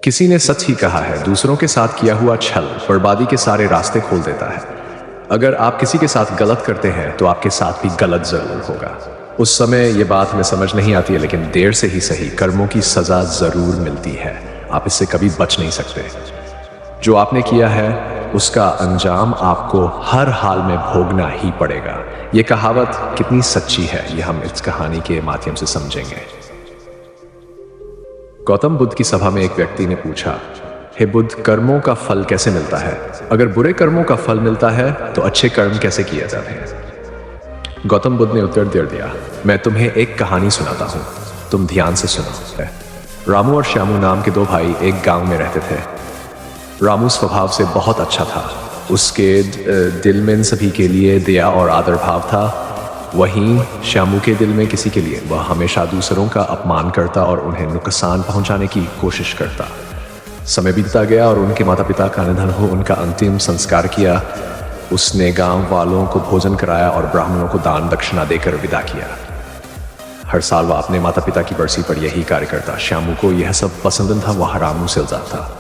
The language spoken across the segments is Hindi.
किसी ने सच ही कहा है, दूसरों के साथ किया हुआ छल बर्बादी के सारे रास्ते खोल देता है। अगर आप किसी के साथ गलत करते हैं तो आपके साथ भी गलत जरूर होगा। उस समय ये बात हमें समझ नहीं आती है, लेकिन देर से ही सही कर्मों की सजा जरूर मिलती है। आप इससे कभी बच नहीं सकते। जो आपने किया है उसका अंजाम आपको हर हाल में भोगना ही पड़ेगा। ये कहावत कितनी सच्ची है ये हम इस कहानी के माध्यम से समझेंगे। गौतम बुद्ध की सभा में एक व्यक्ति ने पूछा, हे बुद्ध, कर्मों का फल कैसे मिलता है? अगर बुरे कर्मों का फल मिलता है तो अच्छे कर्म कैसे किए जाते हैं? गौतम बुद्ध ने उत्तर दे दिया, मैं तुम्हें एक कहानी सुनाता हूं, तुम ध्यान से सुनो। रामू और श्यामू नाम के दो भाई एक गांव में रहते थे। रामू स्वभाव से बहुत अच्छा था। उसके दिल में सभी के लिए दया और आदर भाव था। वहीं श्यामू के दिल में किसी के लिए वह हमेशा दूसरों का अपमान करता और उन्हें नुकसान पहुंचाने की कोशिश करता। समय बीतता गया और उनके माता पिता का निधन हो उनका अंतिम संस्कार किया। उसने गांव वालों को भोजन कराया और ब्राह्मणों को दान दक्षिणा देकर विदा किया। हर साल वह अपने माता पिता की बरसी पर यही कार्य करता। श्यामू को यह सब पसंद था, वह रामू से इल्जाम था।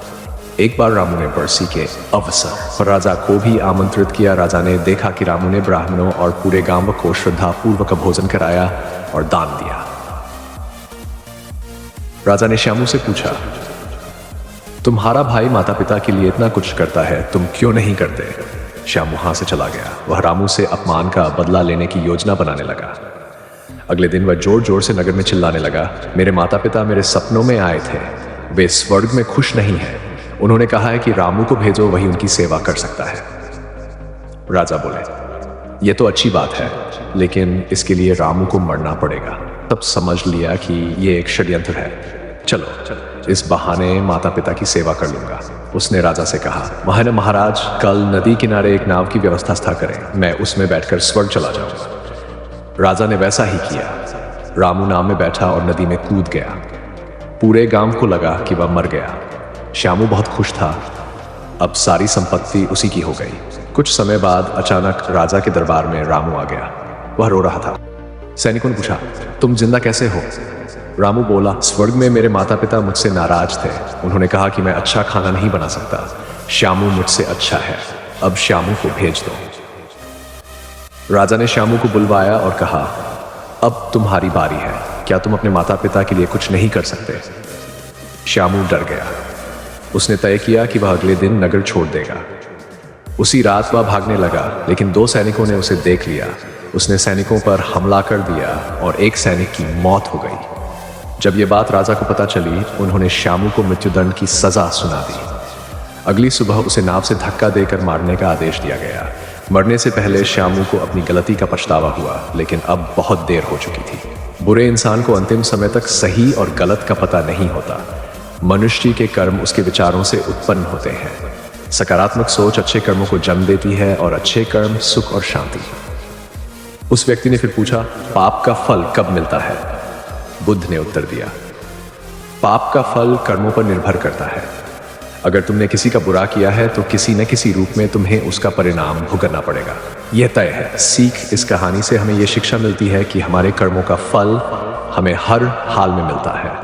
एक बार रामू ने बरसी के अवसर पर राजा को भी आमंत्रित किया। राजा ने देखा कि रामू ने ब्राह्मणों और पूरे गांव को श्रद्धा पूर्वक भोजन कराया और दान दिया। राजा ने श्यामू से पूछा, तुम्हारा भाई माता पिता के लिए इतना कुछ करता है, तुम क्यों नहीं करते? श्यामू वहां से चला गया। वह रामू से अपमान का बदला लेने की योजना बनाने लगा। अगले दिन वह जोर जोर से नगर में चिल्लाने लगा, मेरे माता पिता मेरे सपनों में आए थे, वे स्वर्ग में खुश नहीं है। उन्होंने कहा है कि रामू को भेजो, वही उनकी सेवा कर सकता है। राजा बोले, यह तो अच्छी बात है, लेकिन इसके लिए रामू को मरना पड़ेगा। तब समझ लिया कि यह एक षड्यंत्र है। चलो इस बहाने माता पिता की सेवा कर लूंगा। उसने राजा से कहा, महाराज, कल नदी किनारे एक नाव की व्यवस्था करें, मैं उसमें बैठकर स्वर्ग चला जाऊंगा। राजा ने वैसा ही किया। रामू नाव में बैठा और नदी में कूद गया। पूरे गांव को लगा कि वह मर गया। श्यामू बहुत खुश था, अब सारी संपत्ति उसी की हो गई। कुछ समय बाद अचानक राजा के दरबार में रामू आ गया। वह रो रहा था। सैनिकों ने पूछा, तुम जिंदा कैसे हो? रामू बोला, स्वर्ग में मेरे माता पिता मुझसे नाराज थे। उन्होंने कहा कि मैं अच्छा खाना नहीं बना सकता। श्यामू मुझसे अच्छा है, अब श्यामू को भेज दो। राजा ने श्यामू को बुलवाया और कहा, अब तुम्हारी बारी है, क्या तुम अपने माता पिता के लिए कुछ नहीं कर सकते? श्यामू डर गया। उसने तय किया कि वह अगले दिन नगर छोड़ देगा। उसी रात वह भागने लगा, लेकिन दो सैनिकों ने उसे देख लिया। उसने सैनिकों पर हमला कर दिया और एक सैनिक की मौत हो गई। जब यह बात राजा को पता चली, उन्होंने श्यामू को मृत्युदंड की सजा सुना दी। अगली सुबह उसे नाव से धक्का देकर मारने का आदेश दिया गया। मरने से पहले श्यामू को अपनी गलती का पछतावा हुआ, लेकिन अब बहुत देर हो चुकी थी। बुरे इंसान को अंतिम समय तक सही और गलत का पता नहीं होता। मनुष्य के कर्म उसके विचारों से उत्पन्न होते हैं। सकारात्मक सोच अच्छे कर्मों को जन्म देती है और अच्छे कर्म सुख और शांति। उस व्यक्ति ने फिर पूछा, पाप का फल कब मिलता है? बुद्ध ने उत्तर दिया, पाप का फल कर्मों पर निर्भर करता है। अगर तुमने किसी का बुरा किया है तो किसी न किसी रूप में तुम्हें उसका परिणाम भुगतना पड़ेगा। यह तय है। सीख इस कहानी से हमें यह शिक्षा मिलती है कि हमारे कर्मों का फल हमें हर हाल में मिलता है।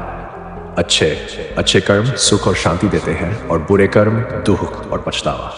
अच्छे कर्म सुख और शांति देते हैं और बुरे कर्म दुख और पछतावा।